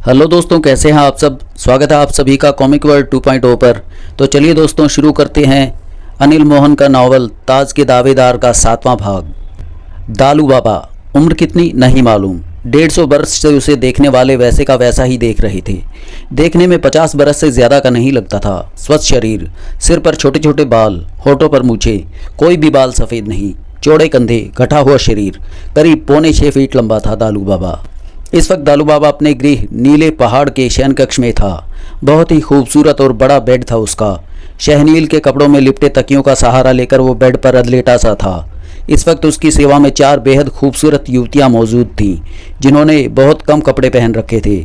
Hello दोस्तों, कैसे हैं आप सब। स्वागत है आप सभी का कॉमिक वर्ल्ड 2.0 पर। तो चलिए दोस्तों शुरू करते हैं अनिल मोहन का नावल ताज के दावेदार का 7वां भाग। दालू बाबा। उम्र कितनी नहीं मालूम। 150 बरस से उसे देखने वाले वैसे का वैसा ही देख रहे थे। देखने में 50 बरस से ज़्यादा का नहीं लगता था। स्वस्थ शरीर, सिर पर छोटे छोटे बाल, होठों पर मूछें, कोई भी बाल सफ़ेद नहीं, चौड़े कंधे, घटा हुआ शरीर। करीब 6.25 फीट लंबा था दालू बाबा। इस वक्त दालू बाबा अपने गृह नीले पहाड़ के शयन कक्ष में था। बहुत ही खूबसूरत और बड़ा बेड था उसका। शहनील के कपड़ों में लिपटे तकियों का सहारा लेकर वो बेड पर अधलेटा सा था। इस वक्त उसकी सेवा में 4 बेहद खूबसूरत युवतियां मौजूद थीं, जिन्होंने बहुत कम कपड़े पहन रखे थे।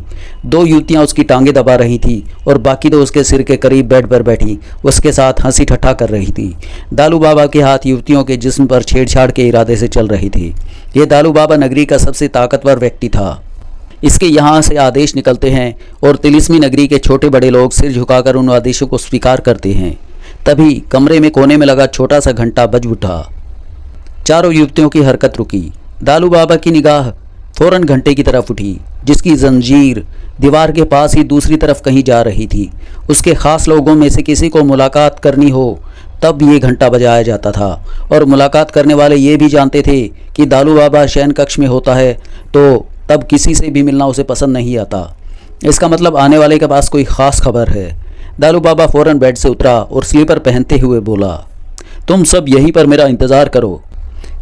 2 युवतियां उसकी टांगें दबा रही थीं और बाकी 2 उसके सिर के करीब बेड पर बैठी उसके साथ हंसी ठट्ठा कर रही थी। दालू बाबा के हाथ युवतियों के जिस्म पर छेड़छाड़ के इरादे से चल रही थी। ये दालू बाबा नगरी का सबसे ताकतवर व्यक्ति था। इसके यहाँ से आदेश निकलते हैं और तिलिस्मी नगरी के छोटे बड़े लोग सिर झुकाकर उन आदेशों को स्वीकार करते हैं। तभी कमरे में कोने में लगा छोटा सा घंटा बज उठा। चारों युवतियों की हरकत रुकी। दालू बाबा की निगाह फौरन घंटे की तरफ उठी, जिसकी जंजीर दीवार के पास ही दूसरी तरफ कहीं जा रही थी। उसके खास लोगों में से किसी को मुलाकात करनी हो तब ये घंटा बजाया जाता था, और मुलाकात करने वाले ये भी जानते थे कि दालू बाबा शयन कक्ष में होता है तो तब किसी से भी मिलना उसे पसंद नहीं आता। इसका मतलब आने वाले के पास कोई ख़ास खबर है। दालू बाबा फ़ौरन बेड से उतरा और स्लीपर पहनते हुए बोला, तुम सब यहीं पर मेरा इंतज़ार करो।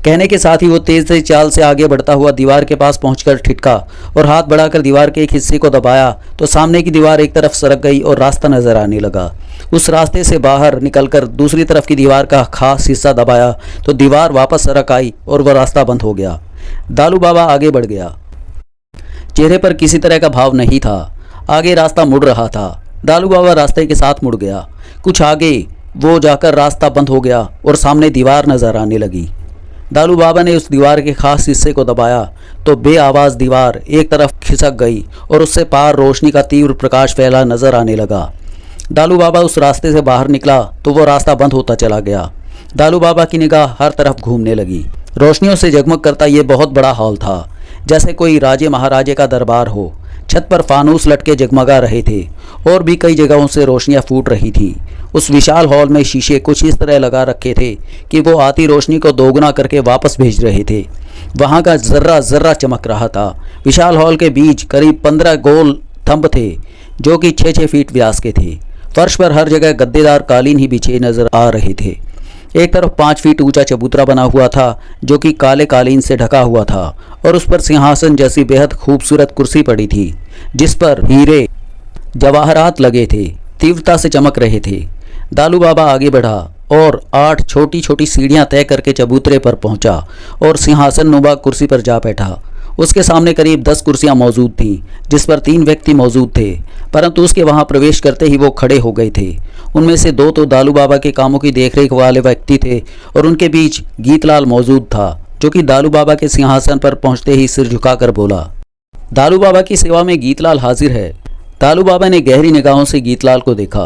कहने के साथ ही वो तेज़ से चाल से आगे बढ़ता हुआ दीवार के पास पहुंचकर ठिठका और हाथ बढ़ाकर दीवार के एक हिस्से को दबाया तो सामने की दीवार एक तरफ सरक गई और रास्ता नज़र आने लगा। उस रास्ते से बाहर निकलकर दूसरी तरफ की दीवार का खास हिस्सा दबाया तो दीवार वापस सरक आई और वह रास्ता बंद हो गया। दालू बाबा आगे बढ़ गया। चेहरे पर किसी तरह का भाव नहीं था। आगे रास्ता मुड़ रहा था। दालू बाबा रास्ते के साथ मुड़ गया। कुछ आगे वो जाकर रास्ता बंद हो गया और सामने दीवार नजर आने लगी। दालू बाबा ने उस दीवार के खास हिस्से को दबाया तो बेआवाज़ दीवार एक तरफ खिसक गई और उससे पार रोशनी का तीव्र प्रकाश फैला नजर आने लगा। दालू बाबा उस रास्ते से बाहर निकला तो वो रास्ता बंद होता चला गया। दालू बाबा की निगाह हर तरफ घूमने लगी। रोशनियों से जगमग करता ये बहुत बड़ा हॉल था, जैसे कोई राजे महाराजे का दरबार हो। छत पर फानूस लटके जगमगा रहे थे और भी कई जगहों से रोशनियां फूट रही थीं। उस विशाल हॉल में शीशे कुछ इस तरह लगा रखे थे कि वो आती रोशनी को दोगुना करके वापस भेज रहे थे। वहां का जर्रा जर्रा चमक रहा था। विशाल हॉल के बीच करीब 15 गोल थंब थे जो कि 6-6 फीट व्यास के थे। फर्श पर हर जगह गद्देदार कालीन ही बिछे नजर आ रहे थे। एक तरफ 5 फीट ऊंचा चबूतरा बना हुआ था जो कि काले कालीन से ढका हुआ था और उस पर सिंहासन जैसी बेहद खूबसूरत कुर्सी पड़ी थी, जिस पर हीरे जवाहरात लगे थे, तीव्रता से चमक रहे थे। दालू बाबा आगे बढ़ा और 8 छोटी छोटी सीढ़ियां तय करके चबूतरे पर पहुंचा और सिंहासन नुमा कुर्सी पर जा बैठा। उसके सामने करीब 10 कुर्सियां मौजूद थीं, जिस पर 3 व्यक्ति मौजूद थे, परंतु उसके वहां प्रवेश करते ही वो खड़े हो गए थे। उनमें से 2 तो दालू बाबा के कामों की देखरेख वाले व्यक्ति थे और उनके बीच गीतलाल मौजूद था, जो कि दालू बाबा के सिंहासन पर पहुंचते ही सिर झुकाकर बोला, दालू बाबा की सेवा में गीतलाल हाजिर है। दालू बाबा ने गहरी निगाहों से गीतलाल को देखा।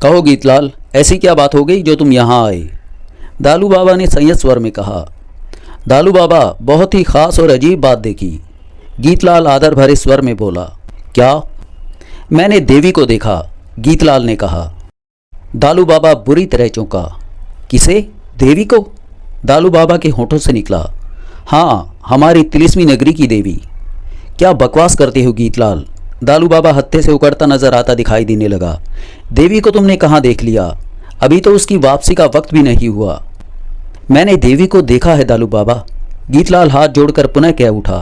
कहो गीतलाल, ऐसी क्या बात हो गई जो तुम यहाँ आए? दालू बाबा ने संयत स्वर में कहा। दालू बाबा, बहुत ही खास और अजीब बात देखी। गीतलाल आदर भरे स्वर में बोला। क्या? मैंने देवी को देखा, गीतलाल ने कहा। दालू बाबा बुरी तरह चौंका। किसे? देवी को? दालू बाबा के होठों से निकला। हाँ, हमारी तिलिस्मी नगरी की देवी। क्या बकवास करते हो गीतलाल? दालू बाबा हत्थे से उकड़ता नजर आता दिखाई देने लगा। देवी को तुमने कहाँ देख लिया? अभी तो उसकी वापसी का वक्त भी नहीं हुआ। मैंने देवी को देखा है दालू बाबा, गीतलाल हाथ जोड़कर पुनः कह उठा।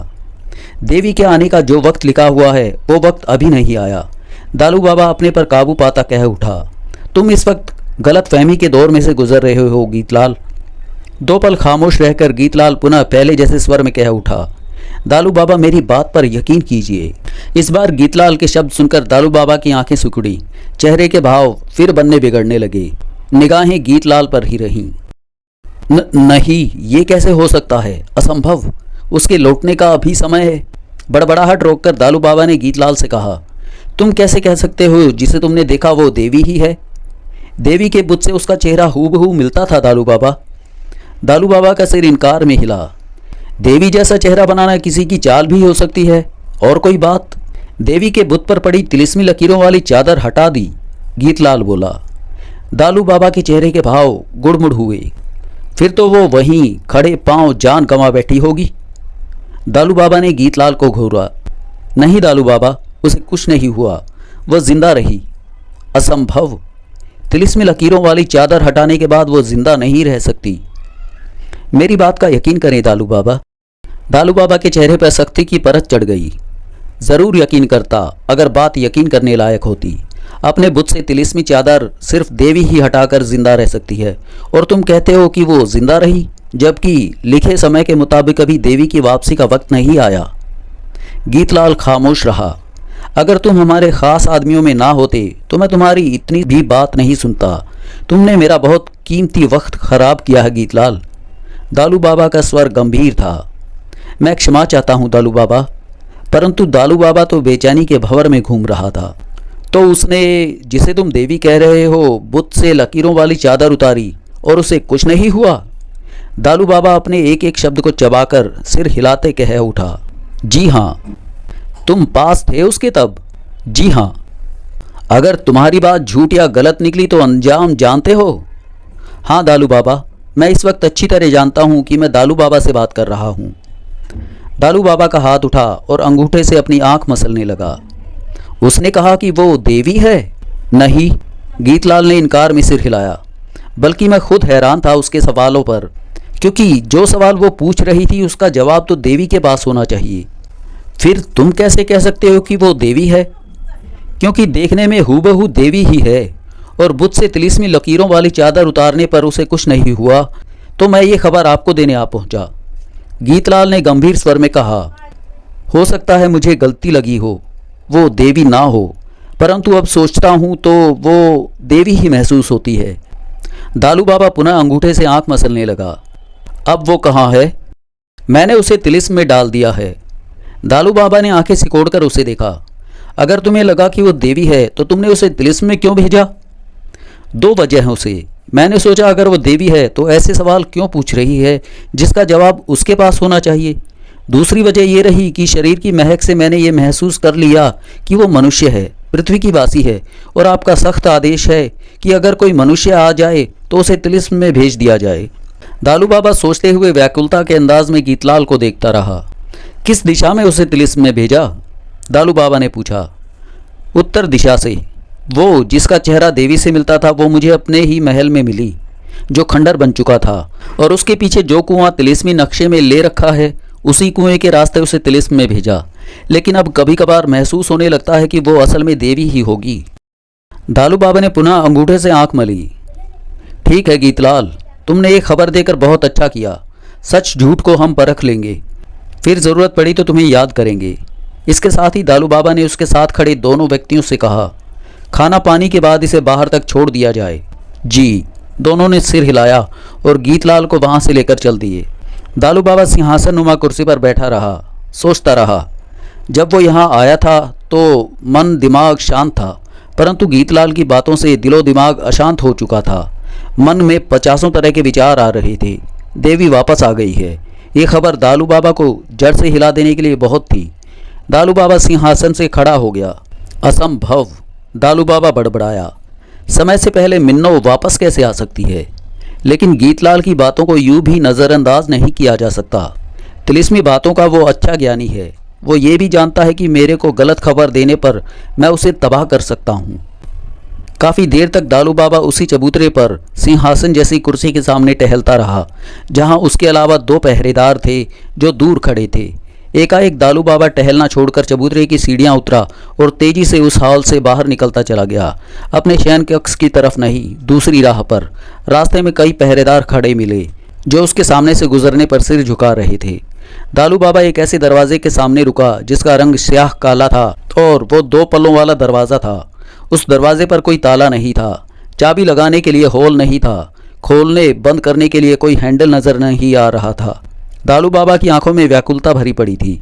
देवी के आने का जो वक्त लिखा हुआ है वो वक्त अभी नहीं आया। दालू बाबा अपने पर काबू पाता कह उठा। तुम इस वक्त गलत फहमी के दौर में से गुजर रहे हो गीतलाल। 2 पल खामोश रहकर गीतलाल पुनः पहले जैसे स्वर में कह उठा। दालू बाबा, मेरी बात पर यकीन कीजिए। इस बार गीतलाल के शब्द सुनकर दालू बाबा की आंखें सिकुड़ी। चेहरे के भाव फिर बनने बिगड़ने लगे। निगाहें गीतलाल पर ही रहीं। नहीं, ये कैसे हो सकता है? असंभव। उसके लौटने का अभी समय है। बड़बड़ाहट रोककर दालू बाबा ने गीतलाल से कहा, तुम कैसे कह सकते हो जिसे तुमने देखा वो देवी ही है? देवी के बुत से उसका चेहरा हूबहू मिलता था दालू बाबा। दालू बाबा का सिर इनकार में हिला। देवी जैसा चेहरा बनाना किसी की चाल भी हो सकती है, और कोई बात? देवी के बुत पर पड़ी तिलिस्मी लकीरों वाली चादर हटा दी, गीतलाल बोला। दालू बाबा के चेहरे के भाव गुड़मुड़ हुए। फिर तो वो वहीं खड़े पांव जान गंवा बैठी होगी। दालू बाबा ने गीतलाल को घूरा। नहीं दालू बाबा, उसे कुछ नहीं हुआ, वह जिंदा रही। असंभव, तिलिस्मी लकीरों वाली चादर हटाने के बाद वो जिंदा नहीं रह सकती। मेरी बात का यकीन करें दालू बाबा। दालू बाबा के चेहरे पर सख्ती की परत चढ़ गई। जरूर यकीन करता अगर बात यकीन करने लायक होती। अपने बुत से तिलिस्मी चादर सिर्फ देवी ही हटाकर जिंदा रह सकती है, और तुम कहते हो कि वो जिंदा रही, जबकि लिखे समय के मुताबिक अभी देवी की वापसी का वक्त नहीं आया। गीतलाल खामोश रहा। अगर तुम हमारे खास आदमियों में ना होते तो मैं तुम्हारी इतनी भी बात नहीं सुनता। तुमने मेरा बहुत कीमती वक्त खराब किया है गीतलाल। दालू बाबा का स्वर गंभीर था। मैं क्षमा चाहता हूँ दालू बाबा। परंतु दालू बाबा तो बेचैनी के भंवर में घूम रहा था। तो उसने, जिसे तुम देवी कह रहे हो, बुत से लकीरों वाली चादर उतारी और उसे कुछ नहीं हुआ? दालू बाबा अपने एक एक शब्द को चबाकर सिर हिलाते कह उठा। जी हाँ। तुम पास थे उसके तब? जी हाँ। अगर तुम्हारी बात झूठ या गलत निकली तो अंजाम जानते हो? हाँ दालू बाबा, मैं इस वक्त अच्छी तरह जानता हूँ कि मैं दालू बाबा से बात कर रहा हूँ। दालू बाबा का हाथ उठा और अंगूठे से अपनी आंख मसलने लगा। उसने कहा कि वो देवी है? नहीं, गीतलाल ने इनकार में सिर हिलाया। बल्कि मैं खुद हैरान था उसके सवालों पर, क्योंकि जो सवाल वो पूछ रही थी उसका जवाब तो देवी के पास होना चाहिए। फिर तुम कैसे कह सकते हो कि वो देवी है? क्योंकि देखने में हूबहू देवी ही है, और बुत से तिलिस्मी लकीरों वाली चादर उतारने पर उसे कुछ नहीं हुआ, तो मैं ये खबर आपको देने आ पहुंचा। गीतलाल ने गंभीर स्वर में कहा। हो सकता है मुझे गलती लगी हो, वो देवी ना हो, परंतु अब सोचता हूँ तो वो देवी ही महसूस होती है। दालू बाबा पुनः अंगूठे से आंख मसलने लगा। अब वो कहाँ है? मैंने उसे तिलिस्म में डाल दिया है। दालू बाबा ने आंखें सिकोड़कर उसे देखा। अगर तुम्हें लगा कि वो देवी है तो तुमने उसे तिलिस्म में क्यों भेजा? दो वजह हैं उसे। मैंने सोचा अगर वो देवी है तो ऐसे सवाल क्यों पूछ रही है जिसका जवाब उसके पास होना चाहिए। दूसरी वजह ये रही कि शरीर की महक से मैंने ये महसूस कर लिया कि वो मनुष्य है, पृथ्वी की वासी है, और आपका सख्त आदेश है कि अगर कोई मनुष्य आ जाए तो उसे तिलिस्म में भेज दिया जाए। दालू बाबा सोचते हुए व्याकुलता के अंदाज में गीतलाल को देखता रहा। किस दिशा में उसे तिलिस्म में भेजा? दालू बाबा ने पूछा। उत्तर दिशा से। वो जिसका चेहरा देवी से मिलता था वो मुझे अपने ही महल में मिली, जो खंडर बन चुका था, और उसके पीछे जो कुआं तिलिस्मी नक्शे में ले रखा है उसी कुएं के रास्ते उसे तिलिस्म में भेजा। लेकिन अब कभी कभार महसूस होने लगता है कि वो असल में देवी ही होगी। दालू बाबा ने पुनः अंगूठे से आंख मली। ठीक है गीतलाल, तुमने ये खबर देकर बहुत अच्छा किया। सच झूठ को हम परख लेंगे, फिर ज़रूरत पड़ी तो तुम्हें याद करेंगे। इसके साथ ही दालू बाबा ने उसके साथ खड़े दोनों व्यक्तियों से कहा, खाना पानी के बाद इसे बाहर तक छोड़ दिया जाए। जी। दोनों ने सिर हिलाया और गीतलाल को वहाँ से लेकर चल दिए। दालू बाबा सिंहासन नुमा कुर्सी पर बैठा रहा, सोचता रहा। जब वो यहाँ आया था तो मन दिमाग शांत था, परंतु गीतलाल की बातों से दिलो दिमाग अशांत हो चुका था। मन में 50 तरह के विचार आ रहे थे। देवी वापस आ गई है, ये खबर दालू बाबा को जड़ से हिला देने के लिए बहुत थी। दालू बाबा सिंहासन से खड़ा हो गया। असंभव, दालू बाबा बड़बड़ाया। समय से पहले मिन्नो वापस कैसे आ सकती है? लेकिन गीतलाल की बातों को यूं भी नज़रअंदाज नहीं किया जा सकता। तिलिस्मी बातों का वो अच्छा ज्ञानी है। वो ये भी जानता है कि मेरे को गलत खबर देने पर मैं उसे तबाह कर सकता हूँ। काफ़ी देर तक दालू बाबा उसी चबूतरे पर सिंहासन जैसी कुर्सी के सामने टहलता रहा, जहाँ उसके अलावा 2 पहरेदार थे जो दूर खड़े थे। एकाएक दालू बाबा टहलना छोड़कर चबूतरे की सीढ़ियाँ उतरा और तेजी से उस हॉल से बाहर निकलता चला गया। अपने शयन कक्ष की तरफ नहीं, दूसरी राह पर। रास्ते में कई पहरेदार खड़े मिले जो उसके सामने से गुजरने पर सिर झुका रहे थे। दालू बाबा एक ऐसे दरवाजे के सामने रुका जिसका रंग स्याह काला था और वो 2 पल्लों वाला दरवाज़ा था। उस दरवाजे पर कोई ताला नहीं था, चाबी लगाने के लिए होल नहीं था, खोलने बंद करने के लिए कोई हैंडल नज़र नहीं आ रहा था। दालू बाबा की आंखों में व्याकुलता भरी पड़ी थी।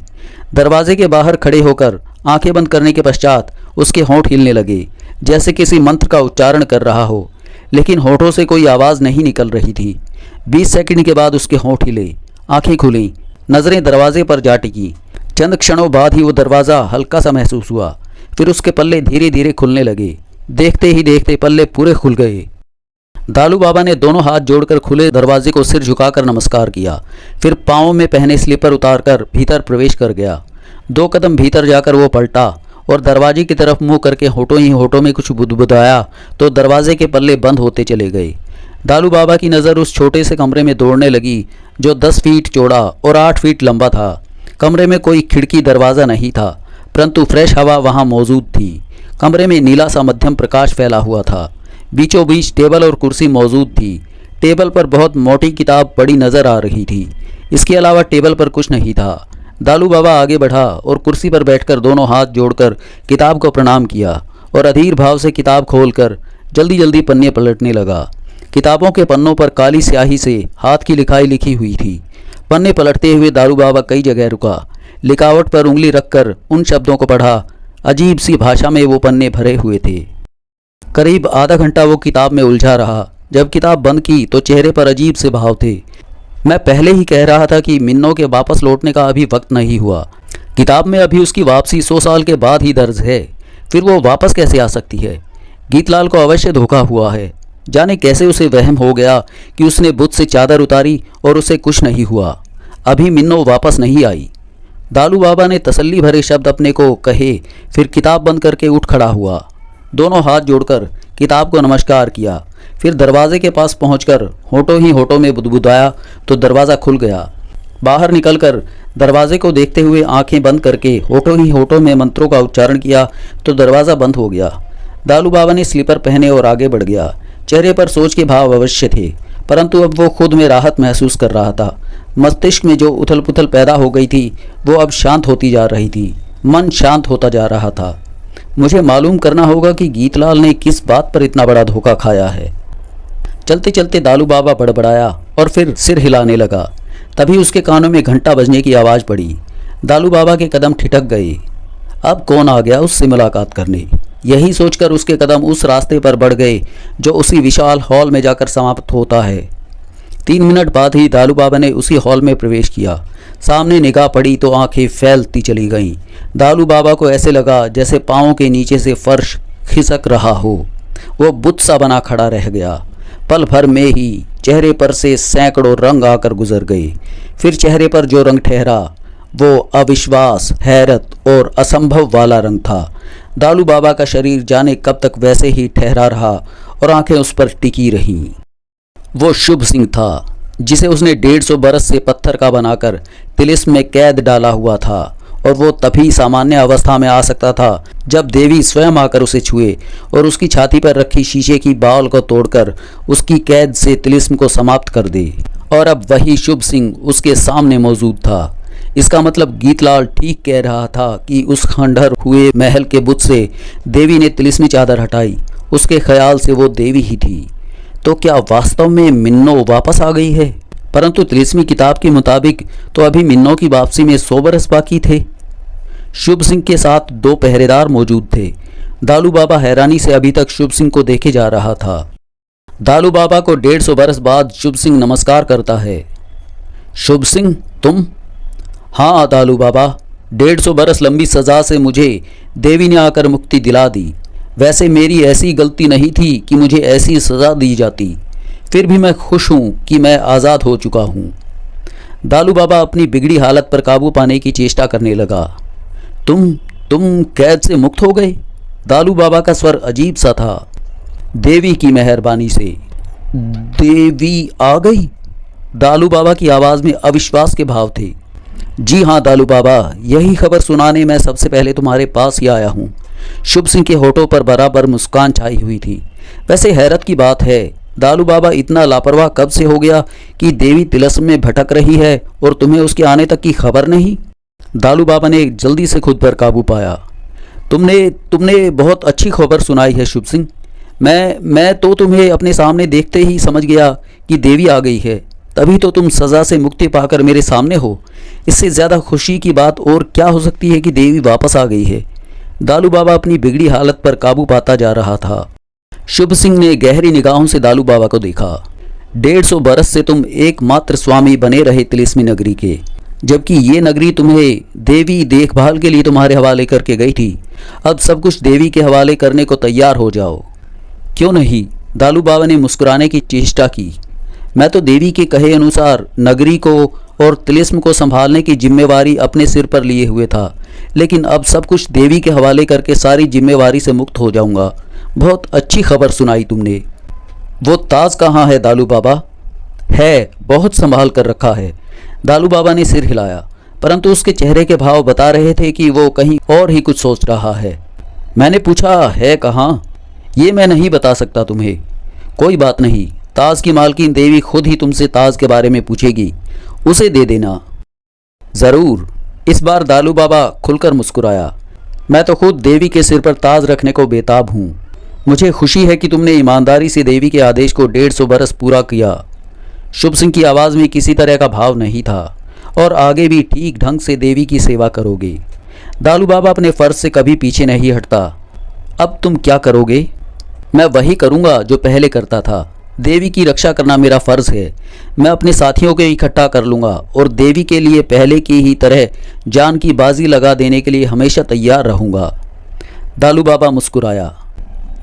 दरवाजे के बाहर खड़े होकर आंखें बंद करने के पश्चात उसके होंठ हिलने लगे, जैसे किसी मंत्र का उच्चारण कर रहा हो, लेकिन होठों से कोई आवाज़ नहीं निकल रही थी। 20 सेकंड के बाद उसके होंठ हिले, आंखें खुलीं, नज़रें दरवाजे पर जा टिकी। चंद क्षणों बाद ही वो दरवाज़ा हल्का सा महसूस हुआ। फिर उसके पल्ले धीरे धीरे खुलने लगे। देखते ही देखते पल्ले पूरे खुल गए। दालू बाबा ने दोनों हाथ जोड़कर खुले दरवाजे को सिर झुकाकर नमस्कार किया। फिर पाँव में पहने स्लीपर उतारकर भीतर प्रवेश कर गया। 2 कदम भीतर जाकर वो पलटा और दरवाजे की तरफ मुंह करके होठों ही होठों में कुछ बुदबुदाया तो दरवाजे के पल्ले बंद होते चले गए। दालू बाबा की नज़र उस छोटे से कमरे में दौड़ने लगी जो 10 फीट चौड़ा और 8 फीट लंबा था। कमरे में कोई खिड़की दरवाज़ा नहीं था, परंतु फ्रेश हवा वहाँ मौजूद थी। कमरे में नीला सा मध्यम प्रकाश फैला हुआ था। बीचों बीच टेबल और कुर्सी मौजूद थी। टेबल पर बहुत मोटी किताब पड़ी नज़र आ रही थी। इसके अलावा टेबल पर कुछ नहीं था। दालू बाबा आगे बढ़ा और कुर्सी पर बैठकर दोनों हाथ जोड़कर किताब को प्रणाम किया और अधीर भाव से किताब खोलकर जल्दी जल्दी पन्ने पलटने लगा। किताबों के पन्नों पर काली स्याही से हाथ की लिखाई लिखी हुई थी। पन्ने पलटते हुए दालू बाबा कई जगह रुका। लिखावट पर उंगली रखकर उन शब्दों को पढ़ा। अजीब सी भाषा में वो पन्ने भरे हुए थे। करीब आधा घंटा वो किताब में उलझा रहा। जब किताब बंद की तो चेहरे पर अजीब से भाव थे। मैं पहले ही कह रहा था कि मिन्नो के वापस लौटने का अभी वक्त नहीं हुआ। किताब में अभी उसकी वापसी 100 साल के बाद ही दर्ज है। फिर वो वापस कैसे आ सकती है? गीतलाल को अवश्य धोखा हुआ है। जाने कैसे उसे वहम हो गया कि उसने बुत से चादर उतारी और उसे कुछ नहीं हुआ। अभी मिन्नो वापस नहीं आई। दालू बाबा ने तसल्ली भरे शब्द अपने को कहे, फिर किताब बंद करके उठ खड़ा हुआ। दोनों हाथ जोड़कर किताब को नमस्कार किया। फिर दरवाजे के पास पहुंचकर होठों ही होठों में बुदबुदाया तो दरवाज़ा खुल गया। बाहर निकलकर दरवाजे को देखते हुए आंखें बंद करके होठों ही होठों में मंत्रों का उच्चारण किया तो दरवाज़ा बंद हो गया। दालू बाबा ने स्लीपर पहने और आगे बढ़ गया। चेहरे पर सोच के भाव अवश्य थे, परंतु अब वो खुद में राहत महसूस कर रहा था। मस्तिष्क में जो उथल पुथल पैदा हो गई थी वो अब शांत होती जा रही थी। मन शांत होता जा रहा था। मुझे मालूम करना होगा कि गीतलाल ने किस बात पर इतना बड़ा धोखा खाया है। चलते चलते दालू बाबा बड़बड़ाया और फिर सिर हिलाने लगा। तभी उसके कानों में घंटा बजने की आवाज़ पड़ी। दालू बाबा के कदम ठिठक गए। अब कौन आ गया उससे मुलाकात करने? यही सोचकर उसके कदम उस रास्ते पर बढ़ गए जो उसी विशाल हॉल में जाकर समाप्त होता है। 3 मिनट बाद ही दालू बाबा ने उसी हॉल में प्रवेश किया। सामने निगाह पड़ी तो आंखें फैलती चली गईं। दालू बाबा को ऐसे लगा जैसे पाँव के नीचे से फर्श खिसक रहा हो। वो बुत सा बना खड़ा रह गया। पल भर में ही चेहरे पर से सैकड़ों रंग आकर गुजर गए। फिर चेहरे पर जो रंग ठहरा वो अविश्वास, हैरत और असंभव वाला रंग था। दालू बाबा का शरीर जाने कब तक वैसे ही ठहरा रहा और आंखें उस पर टिकी रहीं। वो शुभ सिंह था जिसे उसने 150 बरस से पत्थर का बनाकर तिलिस्म में कैद डाला हुआ था, और वो तभी सामान्य अवस्था में आ सकता था जब देवी स्वयं आकर उसे छुए और उसकी छाती पर रखी शीशे की बाउल को तोड़कर उसकी कैद से तिलिस्म को समाप्त कर दे। और अब वही शुभ सिंह उसके सामने मौजूद था। इसका मतलब गीतलाल ठीक कह रहा था कि उस खंडहर हुए महल के बुत से देवी ने तिलिस्मी चादर हटाई। उसके ख्याल से वो देवी ही थी। तो क्या वास्तव में मिन्नो वापस आ गई है? परंतु तिलिस्मी किताब के मुताबिक तो अभी मिन्नो की वापसी में 100 बरस बाकी थे। शुभ सिंह के साथ 2 पहरेदार मौजूद थे। दालू बाबा हैरानी से अभी तक शुभ सिंह को देखे जा रहा था। दालू बाबा को 150 बरस बाद शुभ सिंह नमस्कार करता है। शुभ सिंह, तुम? हाँ दालू बाबा, 150 बरस लंबी सज़ा से मुझे देवी ने आकर मुक्ति दिला दी। वैसे मेरी ऐसी गलती नहीं थी कि मुझे ऐसी सज़ा दी जाती। फिर भी मैं खुश हूँ कि मैं आज़ाद हो चुका हूँ। दालू बाबा अपनी बिगड़ी हालत पर काबू पाने की चेष्टा करने लगा। तुम कैद से मुक्त हो गए? दालू बाबा का स्वर अजीब सा था। देवी की मेहरबानी से। देवी आ गई? दालू बाबा की आवाज़ में अविश्वास के भाव थे। जी हाँ दालू बाबा, यही खबर सुनाने मैं सबसे पहले तुम्हारे पास ही आया हूँ। शुभ सिंह के होठों पर बराबर मुस्कान छाई हुई थी। वैसे हैरत की बात है, दालू बाबा इतना लापरवाह कब से हो गया कि देवी तिलिस्म में भटक रही है और तुम्हें उसके आने तक की खबर नहीं? दालू बाबा ने जल्दी से खुद पर काबू पाया। तुमने बहुत अच्छी खबर सुनाई है शुभ सिंह। मैं तो तुम्हें अपने सामने देखते ही समझ गया कि देवी आ गई है। तभी तो तुम सज़ा से मुक्ति पाकर मेरे सामने हो। इससे ज़्यादा खुशी की बात और क्या हो सकती है कि देवी वापस आ गई है। दालू बाबा अपनी बिगड़ी हालत पर काबू पाता जा रहा था। शुभ सिंह ने गहरी निगाहों से दालू बाबा को देखा। 150 बरस से तुम एकमात्र स्वामी बने रहे तिलिस्मी नगरी के। जबकि ये नगरी तुम्हें देवी देखभाल के लिए तुम्हारे हवाले करके गई थी। अब सब कुछ देवी के हवाले करने को तैयार हो जाओ। क्यों नहीं? दालू बाबा ने मुस्कुराने की चेष्टा की। मैं तो देवी के कहे अनुसार नगरी को और तिलिस्म को संभालने की जिम्मेवारी अपने सिर पर लिए हुए था, लेकिन अब सब कुछ देवी के हवाले करके सारी जिम्मेवारी से मुक्त हो जाऊंगा। बहुत अच्छी खबर सुनाई तुमने। वो ताज कहाँ है दालू बाबा? है, बहुत संभाल कर रखा है। दालू बाबा ने सिर हिलाया, परंतु उसके चेहरे के भाव बता रहे थे कि वो कहीं और ही कुछ सोच रहा है। मैंने पूछा, है कहाँ? ये मैं नहीं बता सकता तुम्हें। कोई बात नहीं, ताज की मालकिन देवी खुद ही तुमसे ताज के बारे में पूछेगी, उसे दे देना। ज़रूर। इस बार दालू बाबा खुलकर मुस्कुराया। मैं तो खुद देवी के सिर पर ताज रखने को बेताब हूँ। मुझे खुशी है कि तुमने ईमानदारी से देवी के आदेश को 150 बरस पूरा किया। शुभ सिंह की आवाज़ में किसी तरह का भाव नहीं था। और आगे भी ठीक ढंग से देवी की सेवा करोगे। दालू बाबा अपने फ़र्ज से कभी पीछे नहीं हटता। अब तुम क्या करोगे? मैं वही करूँगा जो पहले करता था। देवी की रक्षा करना मेरा फ़र्ज़ है। मैं अपने साथियों को इकट्ठा कर लूँगा और देवी के लिए पहले की ही तरह जान की बाजी लगा देने के लिए हमेशा तैयार रहूँगा। दालू बाबा मुस्कुराया।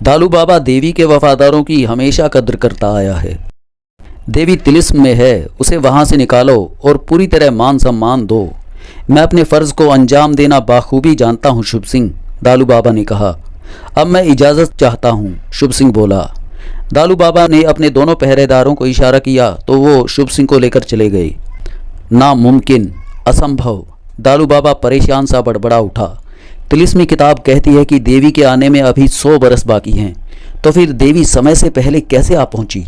दालू बाबा देवी के वफादारों की हमेशा कद्र करता आया है। देवी तिलिस्म में है, उसे वहाँ से निकालो और पूरी तरह मान सम्मान दो। मैं अपने फ़र्ज़ को अंजाम देना बाखूबी जानता हूँ शुभ सिंह, दालू बाबा ने कहा। अब मैं इजाज़त चाहता हूँ, शुभ सिंह बोला। दालू बाबा ने अपने दोनों पहरेदारों को इशारा किया तो वो शुभ सिंह को लेकर चले गए। नामुमकिन, असंभव, दालू बाबा परेशान सा बड़बड़ा उठा। तिलिस्मी किताब कहती है कि देवी के आने में अभी 100 बरस बाकी हैं, तो फिर देवी समय से पहले कैसे आ पहुंची?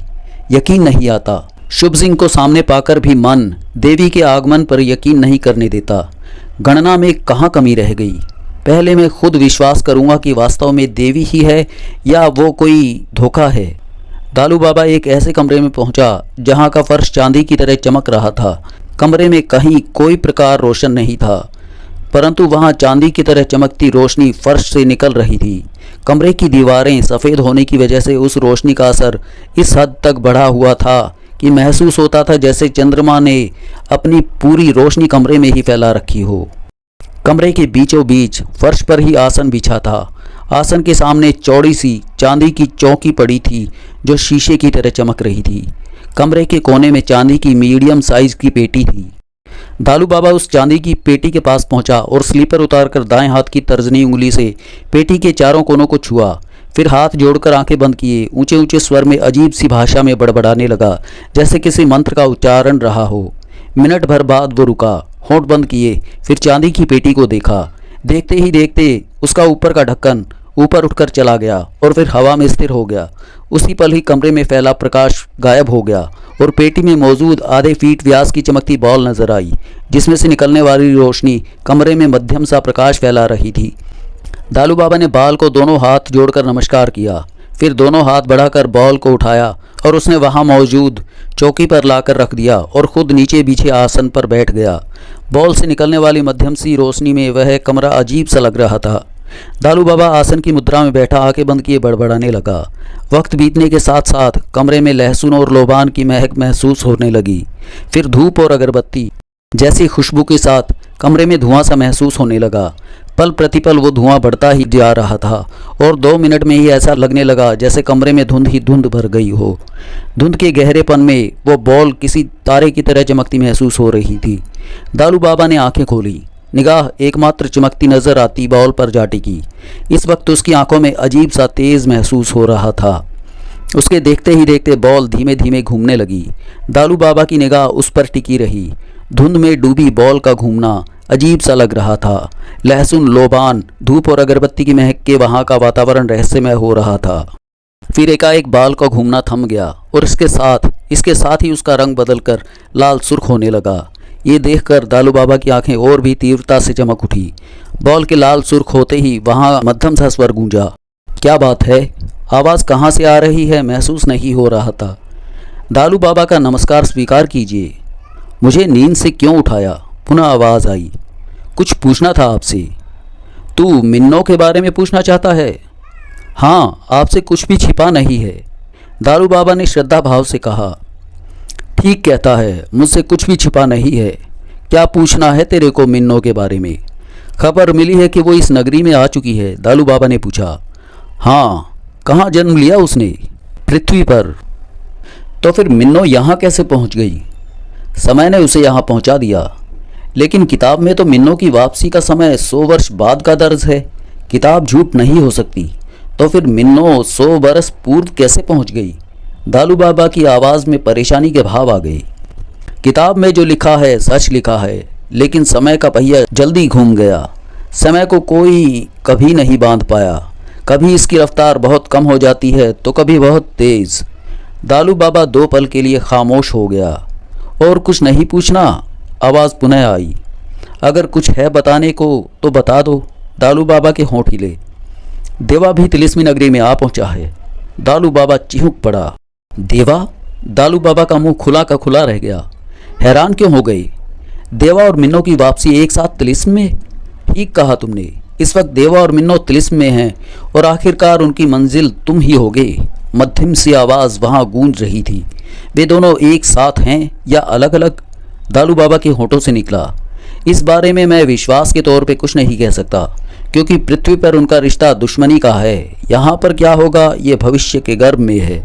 यकीन नहीं आता। शुभ सिंह को सामने पाकर भी मन देवी के आगमन पर यकीन नहीं करने देता। गणना में कहाँ कमी रह गई? पहले मैं खुद विश्वास करूंगा कि वास्तव में देवी ही है या वो कोई धोखा है। दालू बाबा एक ऐसे कमरे में पहुंचा जहां का फर्श चांदी की तरह चमक रहा था। कमरे में कहीं कोई प्रकार रोशन नहीं था, परंतु वहां चांदी की तरह चमकती रोशनी फर्श से निकल रही थी। कमरे की दीवारें सफ़ेद होने की वजह से उस रोशनी का असर इस हद तक बढ़ा हुआ था कि महसूस होता था जैसे चंद्रमा ने अपनी पूरी रोशनी कमरे में ही फैला रखी हो। कमरे के बीचों बीच फर्श पर ही आसन बिछा था। आसन के सामने चौड़ी सी चांदी की चौकी पड़ी थी जो शीशे की तरह चमक रही थी। कमरे के कोने में चांदी की मीडियम साइज की पेटी थी। दालू बाबा उस चांदी की पेटी के पास पहुंचा और स्लीपर उतारकर दाएं हाथ की तर्जनी उंगली से पेटी के चारों कोनों को छुआ। फिर हाथ जोड़कर आंखें बंद किए ऊंचे ऊंचे स्वर में अजीब सी भाषा में बड़बड़ाने लगा, जैसे किसी मंत्र का उच्चारण रहा हो। मिनट भर बाद वो रुका, होंठ बंद किए, फिर चांदी की पेटी को देखा। देखते ही देखते उसका ऊपर का ढक्कन ऊपर उठकर चला गया और फिर हवा में स्थिर हो गया। उसी पल ही कमरे में फैला प्रकाश गायब हो गया और पेटी में मौजूद आधे फीट व्यास की चमकती बॉल नजर आई, जिसमें से निकलने वाली रोशनी कमरे में मध्यम सा प्रकाश फैला रही थी। दालू बाबा ने बाल को दोनों हाथ जोड़कर नमस्कार किया, फिर दोनों हाथ बढ़ाकर बॉल को उठाया और उसने वहां मौजूद चौकी पर लाकर रख दिया और खुद नीचे बिछे आसन पर बैठ गया। बॉल से निकलने वाली मध्यम सी रोशनी में वह कमरा अजीब सा लग रहा था। दालू बाबा आसन की मुद्रा में बैठा आंखें बंद किए बड़बड़ाने लगा। वक्त बीतने के साथ साथ कमरे में लहसुन और लोबान की महक महसूस होने लगी। फिर धूप और अगरबत्ती जैसी खुशबू के साथ कमरे में धुआं सा महसूस होने लगा। पल प्रतिपल वो धुआं बढ़ता ही जा रहा था और 2 मिनट में ही ऐसा लगने लगा जैसे कमरे में धुंध ही धुंध भर गई हो। धुंध के गहरेपन में वो बॉल किसी तारे की तरह चमकती महसूस हो रही थी। दालू बाबा ने आंखें खोली। निगाह एकमात्र चमकती नजर आती बॉल पर जा टिकी। इस वक्त उसकी आंखों में अजीब सा तेज महसूस हो रहा था। उसके देखते ही देखते बॉल धीमे धीमे घूमने लगी। दालू बाबा की निगाह उस पर टिकी रही। धुंध में डूबी बॉल का घूमना अजीब सा लग रहा था। लहसुन, लोबान, धूप और अगरबत्ती की महक के वहाँ का वातावरण रहस्यमय हो रहा था। फिर एकाएक बाल का घूमना थम गया और इसके साथ ही उसका रंग बदलकर लाल सुर्ख होने लगा। ये देखकर दालू बाबा की आंखें और भी तीव्रता से चमक उठी। बॉल के लाल सुर्ख होते ही वहाँ मध्यम सा स्वर गूंजा। क्या बात है? आवाज़ कहाँ से आ रही है महसूस नहीं हो रहा था। दालू बाबा का नमस्कार स्वीकार कीजिए। मुझे नींद से क्यों उठाया? पुनः आवाज़ आई। कुछ पूछना था आपसे। तू मिन्नो के बारे में पूछना चाहता है? हाँ, आपसे कुछ भी छिपा नहीं है, दालू बाबा ने श्रद्धा भाव से कहा। ठीक कहता है, मुझसे कुछ भी छिपा नहीं है। क्या पूछना है तेरे को मिन्नो के बारे में? खबर मिली है कि वो इस नगरी में आ चुकी है, दालू बाबा ने पूछा। हाँ, कहाँ जन्म लिया उसने? पृथ्वी पर। तो फिर मिन्नो यहाँ कैसे पहुँच गई? समय ने उसे यहाँ पहुँचा दिया। लेकिन किताब में तो मिन्नो की वापसी का समय 100 वर्ष बाद का दर्ज है। किताब झूठ नहीं हो सकती। तो फिर मिन्नो 100 बरस पूर्व कैसे पहुँच गई? दालू बाबा की आवाज़ में परेशानी के भाव आ गए। किताब में जो लिखा है सच लिखा है, लेकिन समय का पहिया जल्दी घूम गया। समय को कोई कभी नहीं बांध पाया। कभी इसकी रफ्तार बहुत कम हो जाती है तो कभी बहुत तेज़। दालू बाबा 2 पल के लिए खामोश हो गया। और कुछ नहीं पूछना? आवाज़ पुनः आई। अगर कुछ है बताने को तो बता दो। दालू बाबा के होंठ हिले। देवा भी तिलिस्मी नगरी में आ पहुंचा है। दालू बाबा चिहुक पड़ा। देवा? दालू बाबा का मुंह खुला का खुला रह गया। हैरान क्यों हो गई? देवा और मिन्नो की वापसी एक साथ तिलिस्म में? ठीक कहा तुमने। इस वक्त देवा और मिन्नो तिलिस्म में हैं और आखिरकार उनकी मंजिल तुम ही होगे। मध्यम सी आवाज़ वहाँ गूंज रही थी। वे दोनों एक साथ हैं या अलग अलग? दालू बाबा के होठों से निकला। इस बारे में मैं विश्वास के तौर पे कुछ नहीं कह सकता, क्योंकि पृथ्वी पर उनका रिश्ता दुश्मनी का है। यहाँ पर क्या होगा ये भविष्य के गर्भ में है।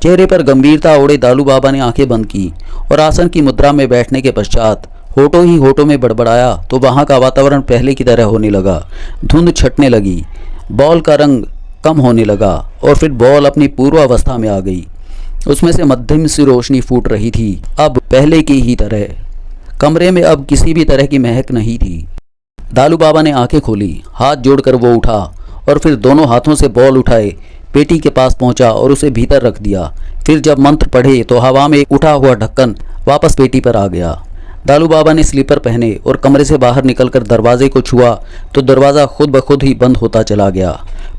चेहरे पर गंभीरता ओढ़े दालू बाबा ने आंखें बंद की और आसन की मुद्रा में बैठने के पश्चात होठों ही होठों में बड़बड़ाया तो वहाँ का वातावरण पहले की तरह होने लगा। धुंध छटने लगी, बॉल का रंग कम होने लगा और फिर बॉल अपनी पूर्वावस्था में आ गई। उसमें से मध्यम सी रोशनी फूट रही थी, अब पहले की ही तरह। कमरे में अब किसी भी तरह की महक नहीं थी। दालू बाबा ने आंखें खोली। हाथ जोड़कर वो उठा और फिर दोनों हाथों से बॉल उठाए पेटी के पास पहुंचा और उसे भीतर रख दिया। फिर जब मंत्र पढ़े तो हवा में उठा हुआ ढक्कन वापस पेटी पर आ गया। दालू बाबा ने स्लीपर पहने और कमरे से बाहर निकलकर दरवाजे को छुआ तो दरवाज़ा खुद ब खुद ही बंद होता चला गया।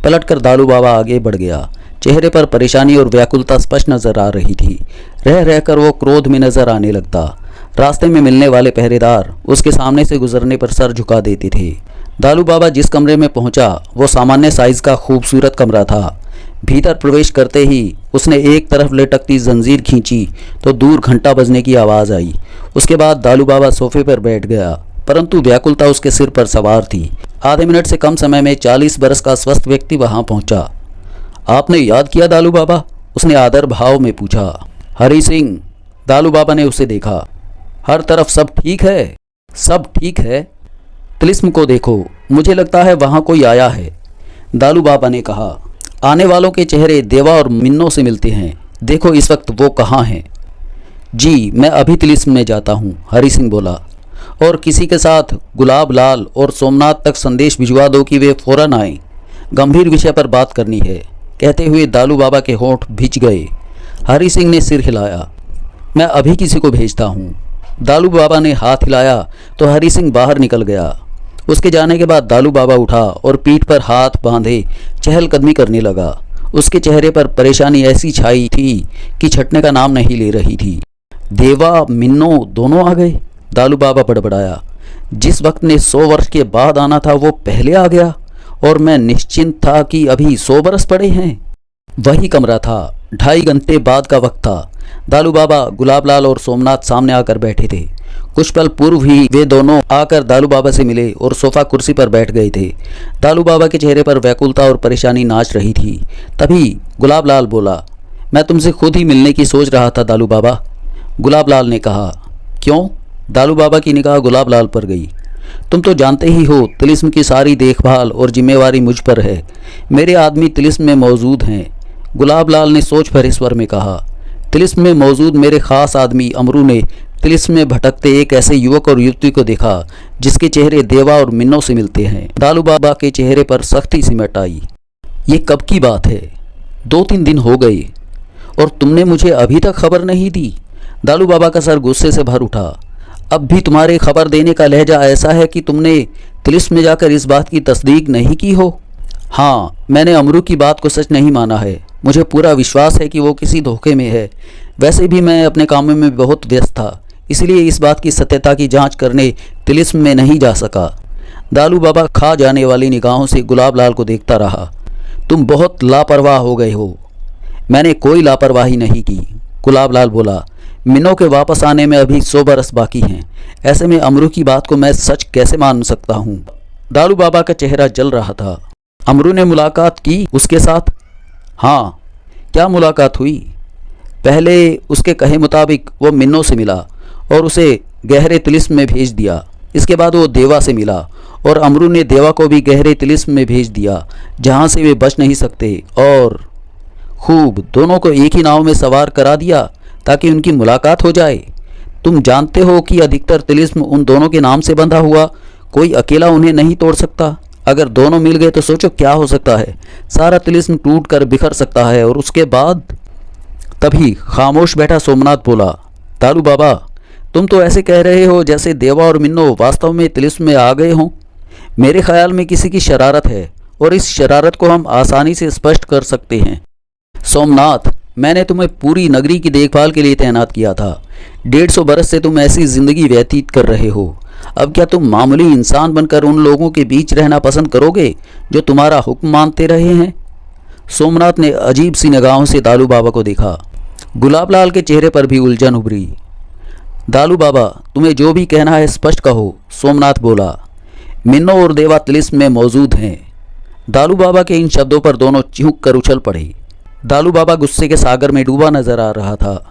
पलटकर दालू बाबा आगे बढ़ गया। चेहरे पर परेशानी और व्याकुलता स्पष्ट नजर आ रही थी। रह रहकर वो क्रोध में नजर आने लगता। रास्ते में मिलने वाले पहरेदार उसके सामने से गुजरने पर सर झुका देते थे। दालू बाबा जिस कमरे में पहुंचा वो सामान्य साइज का खूबसूरत कमरा था। भीतर प्रवेश करते ही उसने एक तरफ लटकती जंजीर खींची तो दूर घंटा बजने की आवाज़ आई। उसके बाद दालू बाबा सोफे पर बैठ गया, परंतु व्याकुलता उसके सिर पर सवार थी। आधे मिनट से कम समय में 40 बरस का स्वस्थ व्यक्ति वहां पहुंचा। आपने याद किया दालू बाबा? उसने आदर भाव में पूछा। हरी सिंह। दालू बाबा ने उसे देखा। हर तरफ सब ठीक है? सब ठीक है। तिलिस्म को देखो, मुझे लगता है वहाँ कोई आया है। दालू बाबा ने कहा। आने वालों के चेहरे देवा और मिन्नो से मिलते हैं। देखो इस वक्त वो कहाँ हैं? जी मैं अभी तिलिस्म में जाता हूँ, हरी सिंह बोला। और किसी के साथ गुलाब लाल और सोमनाथ तक संदेश भिजवा दो कि वे फौरन आए। गंभीर विषय पर बात करनी है। कहते हुए दालू बाबा के होंठ भिज गए। हरी सिंह ने सिर हिलाया। मैं अभी किसी को भेजता हूँ। दालू बाबा ने हाथ हिलाया तो हरी सिंह बाहर निकल गया। उसके जाने के बाद दालू बाबा उठा और पीठ पर हाथ बांधे चहलकदमी करने लगा। उसके चेहरे पर परेशानी ऐसी छाई थी कि छटने का नाम नहीं ले रही थी। देवा मिन्नो दोनों आ गए? दालू बाबा बड़बड़ाया। जिस वक्त ने 100 वर्ष के बाद आना था वो पहले आ गया और मैं निश्चिंत था कि अभी 100 बरस पड़े हैं। वही कमरा था। 2.5 घंटे बाद का वक्त था। दालू बाबा, गुलाबलाल और सोमनाथ सामने आकर बैठे थे। कुछ पल पूर्व ही वे दोनों आकर दालू बाबा से मिले और सोफा कुर्सी पर बैठ गए थे। दालू बाबा के चेहरे पर व्याकुलता और परेशानी नाच रही थी। तभी गुलाबलाल बोला, मैं तुमसे खुद ही मिलने की सोच रहा था दालू बाबा। गुलाबलाल ने कहा। क्यों? दालू बाबा की निगाह गुलाबलाल पर गई। तुम तो जानते ही हो तिलिस्म की सारी देखभाल और जिम्मेवारी मुझ पर है। मेरे आदमी तिलिस्म में मौजूद हैं। गुलाबलाल ने सोच भरे स्वर में कहा। तिलिस्म में मौजूद मेरे खास आदमी अमरू ने तिलिस्म में भटकते एक ऐसे युवक और युवती को देखा जिसके चेहरे देवा और मिन्नो से मिलते हैं। दालू बाबा के चेहरे पर सख्ती सिमट आई। ये कब की बात है? 2-3 दिन हो गए और तुमने मुझे अभी तक खबर नहीं दी। दालू बाबा का सर गुस्से से भर उठा। अब भी तुम्हारे खबर देने का लहजा ऐसा है कि तुमने तिलिस्म में जाकर इस बात की तस्दीक नहीं की हो? हाँ, मैंने अमरू की बात को सच नहीं माना है। मुझे पूरा विश्वास है कि वो किसी धोखे में है। वैसे भी मैं अपने कामों में बहुत व्यस्त था, इसलिए इस बात की सत्यता की जांच करने तिलिस्म में नहीं जा सका। दालू बाबा खा जाने वाली निगाहों से गुलाबलाल को देखता रहा। तुम बहुत लापरवाह हो गए हो। मैंने कोई लापरवाही नहीं की, गुलाबलाल बोला। मिन्नो के वापस आने में अभी 100 बरस बाकी हैं। ऐसे में अमरू की बात को मैं सच कैसे मान सकता हूँ। दालू बाबा का चेहरा जल रहा था। अमरू ने मुलाकात की उसके साथ? हाँ। क्या मुलाकात हुई? पहले उसके कहे मुताबिक वो मिन्नो से मिला और उसे गहरे तिलिस्म में भेज दिया। इसके बाद वो देवा से मिला और अमरू ने देवा को भी गहरे तिलिस्म में भेज दिया, जहाँ से वे बच नहीं सकते, और खूब दोनों को एक ही नाव में सवार करा दिया ताकि उनकी मुलाकात हो जाए। तुम जानते हो कि अधिकतर तिलिस्म उन दोनों के नाम से बंधा हुआ, कोई अकेला उन्हें नहीं तोड़ सकता। अगर दोनों मिल गए तो सोचो क्या हो सकता है। सारा तिलिस्म टूट कर बिखर सकता है। और उसके बाद तभी खामोश बैठा सोमनाथ बोला, दालू बाबा, तुम तो ऐसे कह रहे हो जैसे देवा और मिन्नो वास्तव में तिलिस्म में आ गए हों। मेरे ख्याल में किसी की शरारत है और इस शरारत को हम आसानी से स्पष्ट कर सकते हैं। सोमनाथ, मैंने तुम्हें पूरी नगरी की देखभाल के लिए तैनात किया था। 150 बरस से तुम ऐसी जिंदगी व्यतीत कर रहे हो। अब क्या तुम मामूली इंसान बनकर उन लोगों के बीच रहना पसंद करोगे जो तुम्हारा हुक्म मानते रहे हैं? सोमनाथ ने अजीब सी निगाहों से दालू बाबा को देखा। गुलाबलाल के चेहरे पर भी उलझन उभरी। दालू बाबा, तुम्हें जो भी कहना है स्पष्ट कहो, सोमनाथ बोला। मिन्नो और देवा तिलिस्म में मौजूद हैं। दालू बाबा के इन शब्दों पर दोनों चिहुक कर उछल पड़े। दालू बाबा गुस्से के सागर में डूबा नजर आ रहा था।